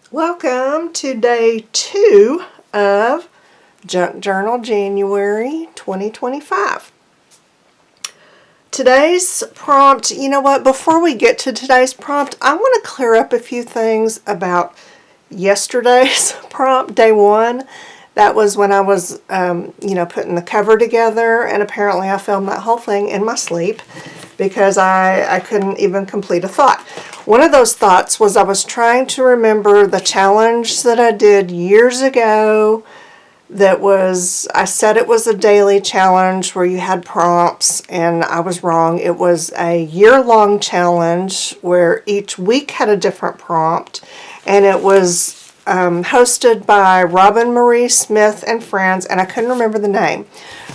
Welcome to day 2 of Junk Journal January 2025. Today's prompt, you know what, before we get to today's prompt, I want to clear up a few things about yesterday's prompt, day 1. That was when I was, putting the cover together, and apparently I filmed that whole thing in my sleep because I couldn't even complete a thought. One of those thoughts was I was trying to remember the challenge that I did years ago that was, I said it was a daily challenge where you had prompts, and I was wrong. It was a year-long challenge where each week had a different prompt, and it was hosted by Robin Marie Smith and friends, and I couldn't remember the name.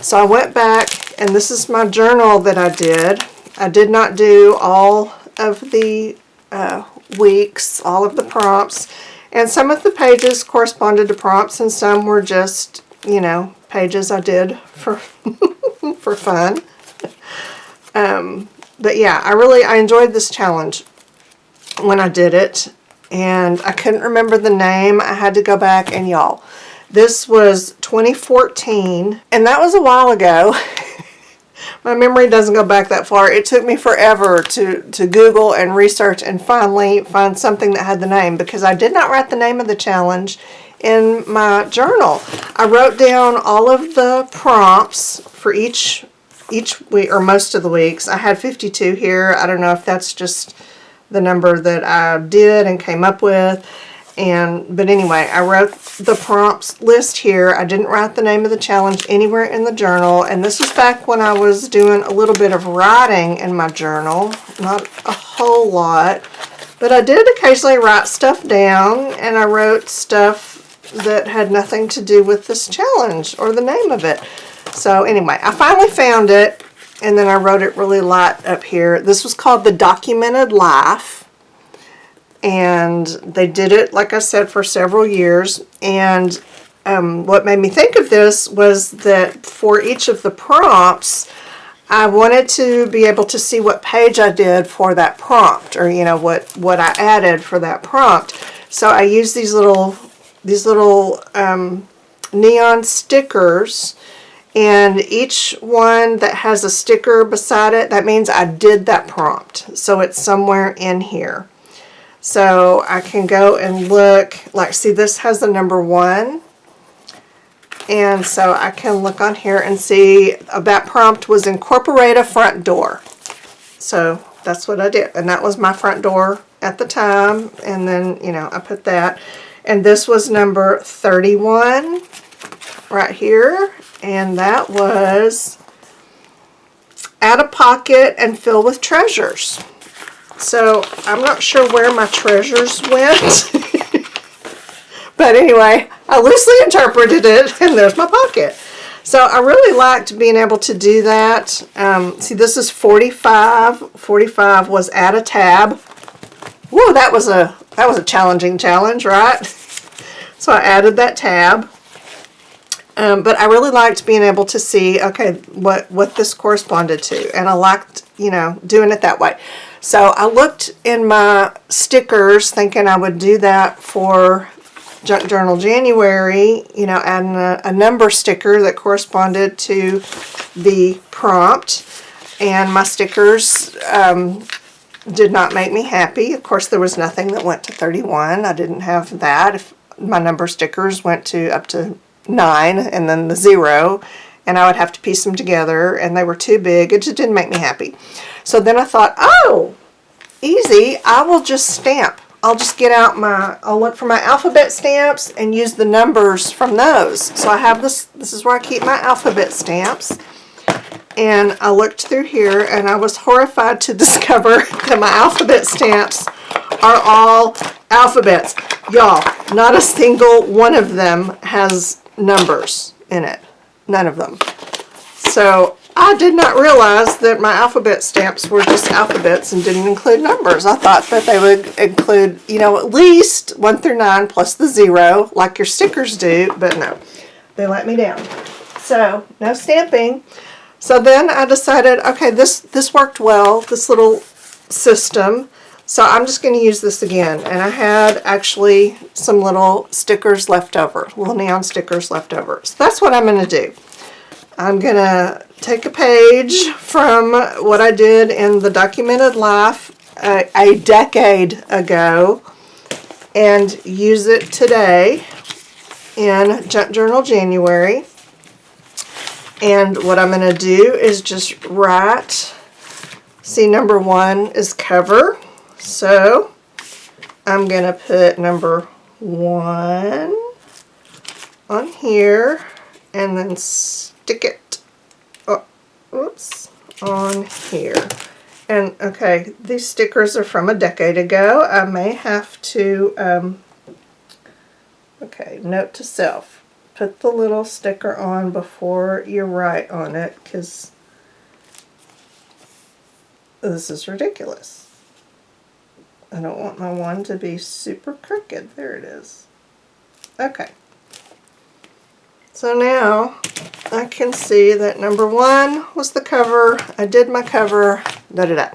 So I went back, and this is my journal that I did. I did not do all of the weeks, all of the prompts, and some of the pages corresponded to prompts, and some were just, pages I did for for fun. But yeah, I enjoyed this challenge when I did it, and I couldn't remember the name. I had to go back, and y'all, this was 2014, and that was a while ago. My memory doesn't go back that far. It took me forever to Google and research and finally find something that had the name, because I did not write the name of the challenge in my journal. I wrote down all of the prompts for each week, or most of the weeks. I had 52 here. I don't know if that's just the number that I did and came up with. But anyway, I wrote the prompts list here. I didn't write the name of the challenge anywhere in the journal, and this was back when I was doing a little bit of writing in my journal, not a whole lot, but I did occasionally write stuff down, and I wrote stuff that had nothing to do with this challenge or the name of it. So anyway, I finally found it, and then I wrote it really light up here. This was called The Documented Life. And they did it, like I said, for several years. And what made me think of this was that for each of the prompts, I wanted to be able to see what page I did for that prompt, or what I added for that prompt. So I used these little neon stickers, and each one that has a sticker beside it, that means I did that prompt. So it's somewhere in here. So I can go and look, see, this has the number 1. And so I can look on here and see that prompt was incorporate a front door. So that's what I did. And that was my front door at the time. And then, I put that. And this was number 31 right here. And that was add a pocket and fill with treasures. So I'm not sure where my treasures went, but anyway, I loosely interpreted it, and there's my pocket. So I really liked being able to do that. See, this is 45. 45 was add a tab. Whoa, that was a challenging challenge, right? So I added that tab. But I really liked being able to see, okay, what this corresponded to, and I liked, doing it that way. So I looked in my stickers thinking I would do that for Junk Journal January, adding a number sticker that corresponded to the prompt. And my stickers did not make me happy. Of course, there was nothing that went to 31. I didn't have that. If my number stickers went up to 9 and then the 0, and I would have to piece them together, and they were too big. It just didn't make me happy. So then I thought, oh, easy, I will just stamp. I'll just get out I'll look for my alphabet stamps and use the numbers from those. So I have this is where I keep my alphabet stamps. And I looked through here, and I was horrified to discover that my alphabet stamps are all alphabets. Y'all, not a single one of them has numbers in it. None of them. So I did not realize that my alphabet stamps were just alphabets and didn't include numbers. I thought that they would include, at least 1 through 9 plus the 0, like your stickers do, but no, they let me down. So no stamping. So then I decided, okay, this worked well, this little system. So I'm just going to use this again. And I had actually some little stickers left over, little neon stickers left over. So that's what I'm going to do. I'm going to take a page from what I did in the documented life a decade ago and use it today in Junk Journal January. And what I'm going to do is just write, see, number 1 is cover. So I'm going to put number 1 on here and then stick it, on here. And okay, these stickers are from a decade ago. I may have to, okay, note to self, put the little sticker on before you write on it, because this is ridiculous. I don't want my one to be super crooked. There it is. Okay. So now I can see that number 1 was the cover. I did my cover. Da-da-da.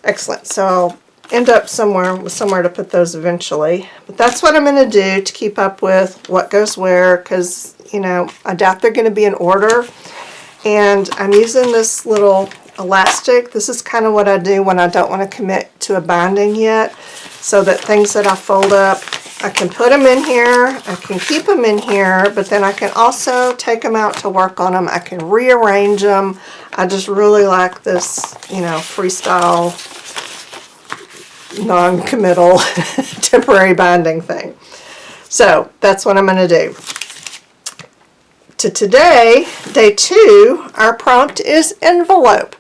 Excellent. So I'll end up somewhere with somewhere to put those eventually. But that's what I'm going to do to keep up with what goes where, because, you know, I doubt they're going to be in order. And I'm using this little elastic. This is kind of what I do when I don't want to commit to a binding yet, so that things that I fold up, I can put them in here, I can keep them in here, but then I can also take them out to work on them. I can rearrange them. I just really like this, you know, freestyle, non-committal, temporary binding thing. So that's what I'm going to do. To today, day 2, our prompt is envelope.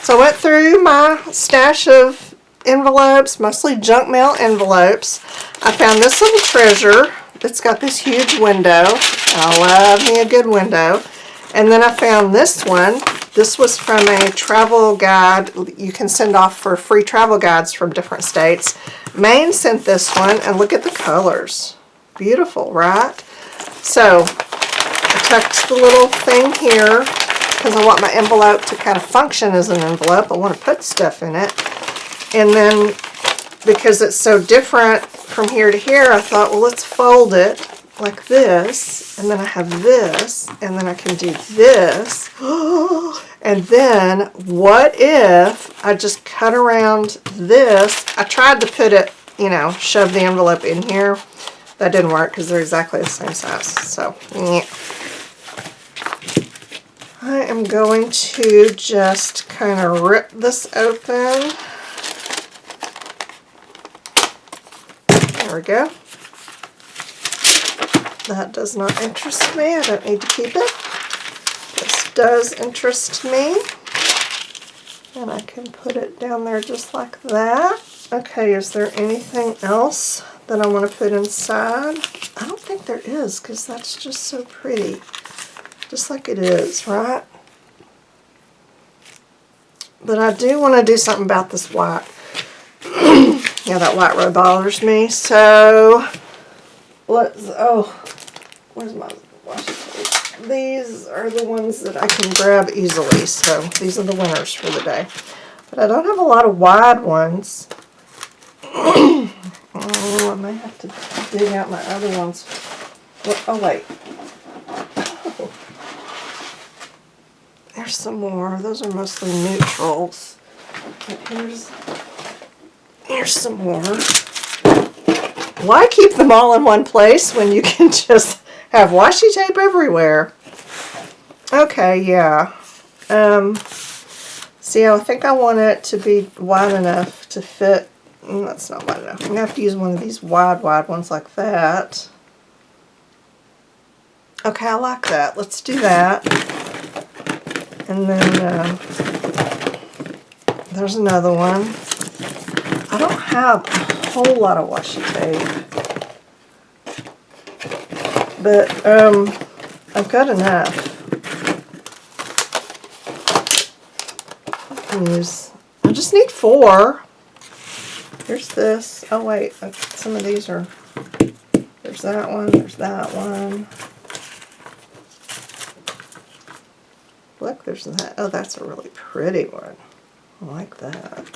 So I went through my stash of envelopes, mostly junk mail envelopes. I found this little treasure. It's got this huge window. I love me a good window. And then I found this one. This was from a travel guide. You can send off for free travel guides from different states. Maine sent this one, and look at the colors. Beautiful, right? So I tucked the little thing here because I want my envelope to kind of function as an envelope. I want to put stuff in it. And then because it's so different from here to here, I thought, well, let's fold it like this. And then I have this. And then I can do this. And then what if I just cut around this? I tried to put it, you know, shove the envelope in here. That didn't work because they're exactly the same size. So, yeah. I am going to just kind of rip this open. There we go. That does not interest me. I don't need to keep it. This does interest me. And I can put it down there just like that. Okay, is there anything else that I want to put inside? I don't think there is, because that's just so pretty. Just like it is, right? But I do want to do something about this white. Yeah, that white row bothers me. So, let's, oh, where's my washi tape? These are the ones that I can grab easily. So, these are the winners for the day. But I don't have a lot of wide ones. Oh, I may have to dig out my other ones. Oh, wait. Oh. There's some more. Those are mostly neutrals. But here's some more. Why keep them all in one place when you can just have washi tape everywhere? Okay, yeah. See, I think I want it to be wide enough to fit. That's not wide enough. I'm going to have to use one of these wide ones like that. Okay, I like that. Let's do that. And then there's another one. I don't have a whole lot of washi tape, but I've got enough. I just need 4. Here's this. Oh wait, some of these are, there's that one, there's that one. Look, there's that. Oh, that's a really pretty one. I like that.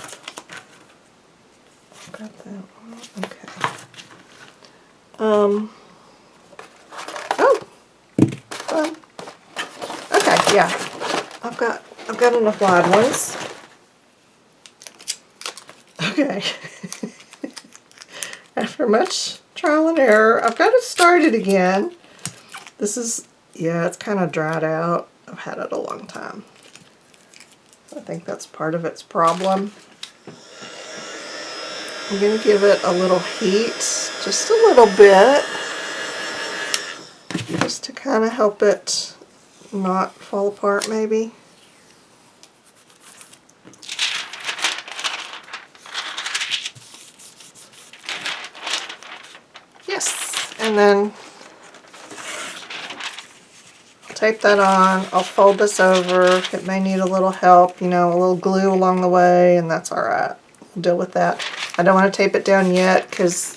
got that one. Okay. Oh. Fun. Okay, yeah. I've got enough wide ones. Okay. After much trial and error, I've got it started again. This is, yeah, it's kind of dried out. I've had it a long time. I think that's part of its problem. I'm going to give it a little heat, just a little bit, just to kind of help it not fall apart maybe. Yes, and then tape that on. I'll fold this over. It may need a little help, you know, a little glue along the way, and that's all right. We'll deal with that. I don't want to tape it down yet because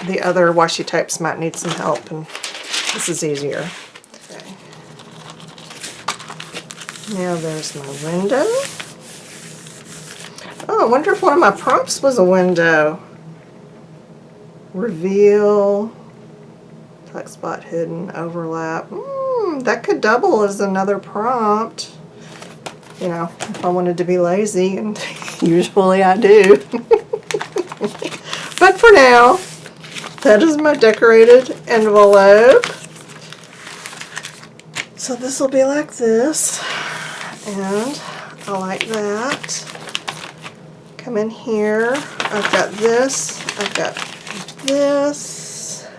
the other washi tapes might need some help, and this is easier. Okay. Now there's my window. Oh, I wonder if one of my prompts was a window. Reveal, tuck spot hidden, overlap. That could double as another prompt. You know, if I wanted to be lazy, and usually I do. But for now, that is my decorated envelope. So this will be like this, and I like that. Come in here, I've got this, I've got this.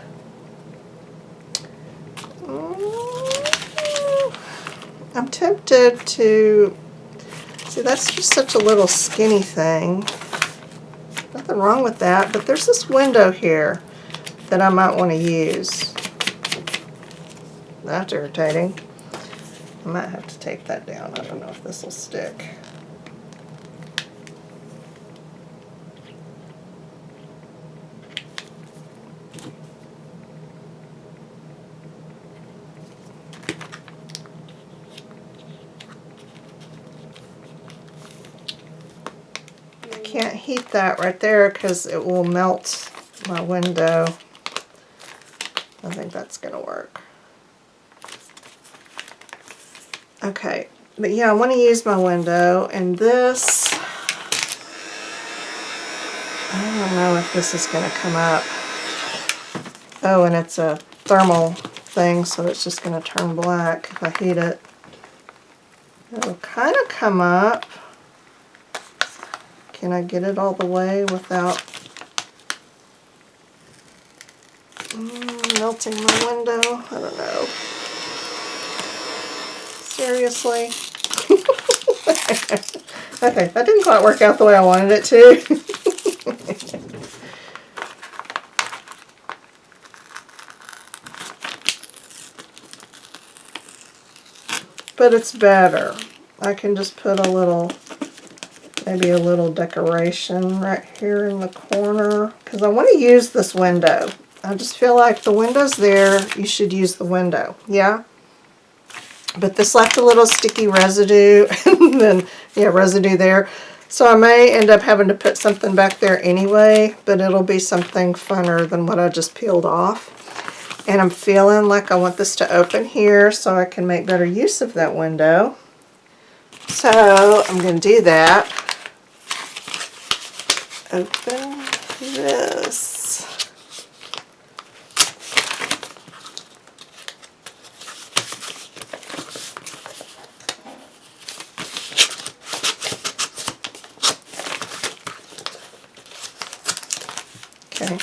I'm tempted to, see, that's just such a little skinny thing. Nothing wrong with that, but there's this window here that I might want to use. That's irritating. I might have to tape that down. I don't know if this will stick. Can't heat that right there because it will melt my window. I think that's going to work. Okay, but yeah, I want to use my window, and this, I don't know if this is going to come up. Oh, and it's a thermal thing, so it's just going to turn black if I heat it. It'll kind of come up. Can I get it all the way without melting my window? I don't know. Seriously? Okay, that didn't quite work out the way I wanted it to. But it's better. I can just put a little, maybe a little decoration right here in the corner, because I want to use this window. I just feel like the window's there, you should use the window, yeah? But this left a little sticky residue, and then, yeah, residue there. So I may end up having to put something back there anyway, but it'll be something funner than what I just peeled off. And I'm feeling like I want this to open here so I can make better use of that window. So I'm going to do that. Open this. Okay.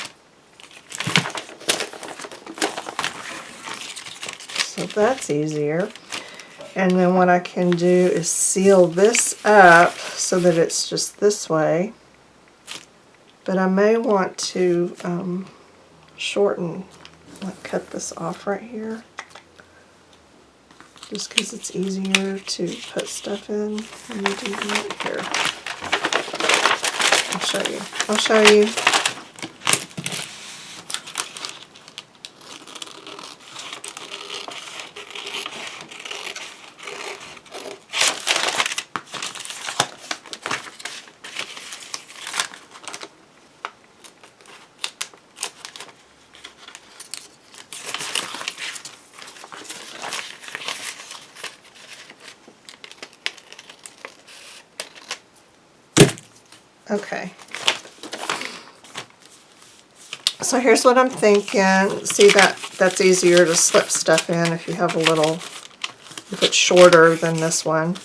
So that's easier. And then what I can do is seal this up so that it's just this way. But I may want to shorten, like cut this off right here. Just because it's easier to put stuff in when you do that. Here. I'll show you. I'll show you. Okay. So here's what I'm thinking. See, that's easier to slip stuff in if you have a little, if it's shorter than this one.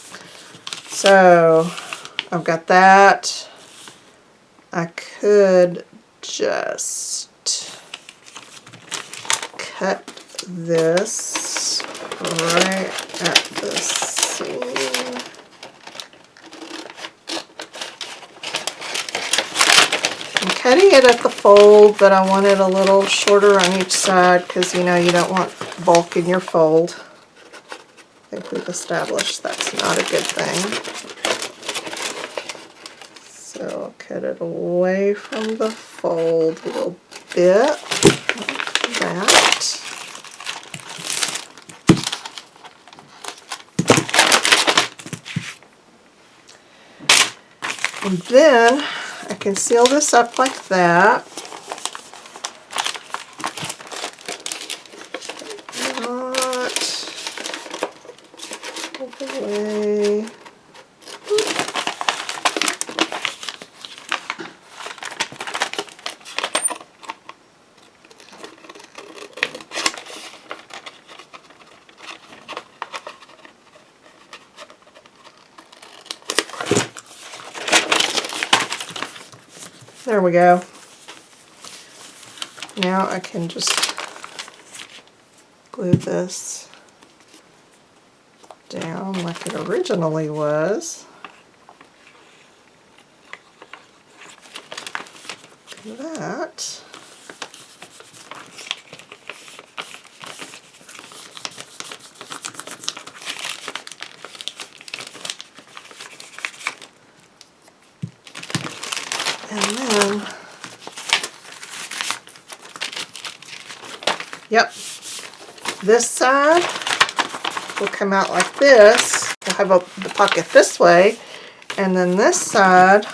So I've got that. I could just cut this right at the seam. I'm cutting it at the fold, but I want it a little shorter on each side because, you know, you don't want bulk in your fold. I think we've established that's not a good thing. So I'll cut it away from the fold a little bit, like that. And then I can seal this up like that. Not all the way. There we go. Now I can just glue this down like it originally was. Look at that. And then, yep, this side will come out like this. We'll have the pocket this way, and then this side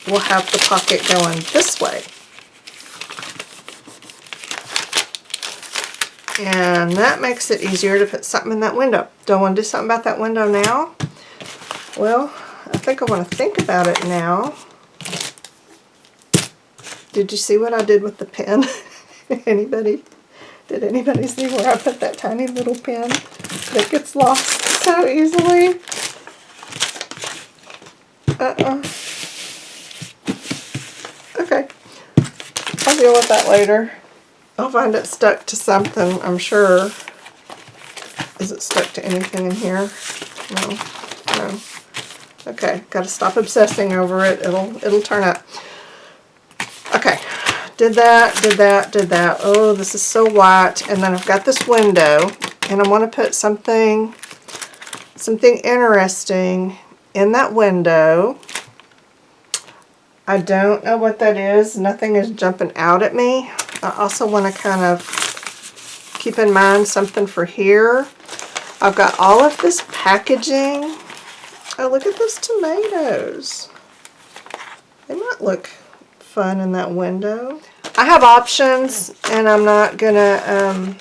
will have the pocket going this way. And that makes it easier to put something in that window. Do I want to do something about that window now? Well, I think I want to think about it now. Did you see what I did with the pen? Anybody? Did anybody see where I put that tiny little pen that gets lost so easily? Okay. I'll deal with that later. I'll find it stuck to something, I'm sure. Is it stuck to anything in here? No. No. Okay, gotta stop obsessing over it. It'll turn up. Okay, did that. Oh, this is so white. And then I've got this window, and I want to put something interesting in that window. I don't know what that is. Nothing is jumping out at me. I also want to kind of keep in mind something for here. I've got all of this packaging. Oh, look at those tomatoes. They might look fun in that window. I have options, and I'm not gonna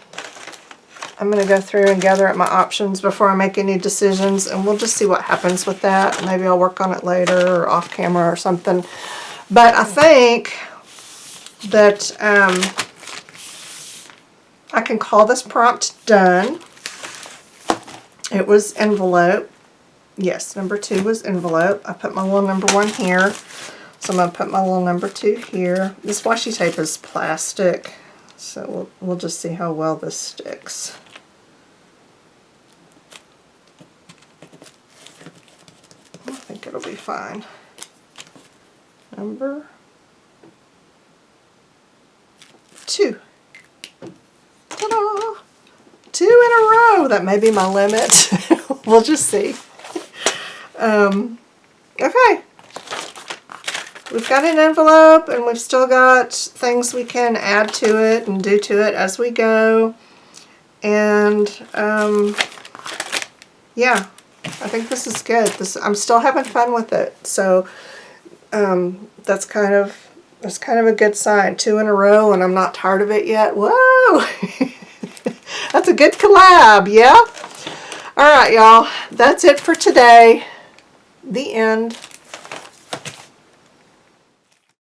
I'm gonna go through and gather up my options before I make any decisions, and we'll just see what happens with that. Maybe I'll work on it later or off camera or something. But I think that I can call this prompt done. It was envelope. Yes, number 2 was envelope. I put my little number 1 here. So I'm going to put my little number 2 here. This washi tape is plastic, so we'll just see how well this sticks. I think it'll be fine. Number 2. Ta-da! 2 in a row. That may be my limit. We'll just see. Okay. We've got an envelope, and we've still got things we can add to it and do to it as we go. And yeah, I think this is good. I'm still having fun with it. So that's kind of a good sign. 2 in a row, and I'm not tired of it yet. Whoa! That's a good collab, yeah? All right, y'all. That's it for today. The end.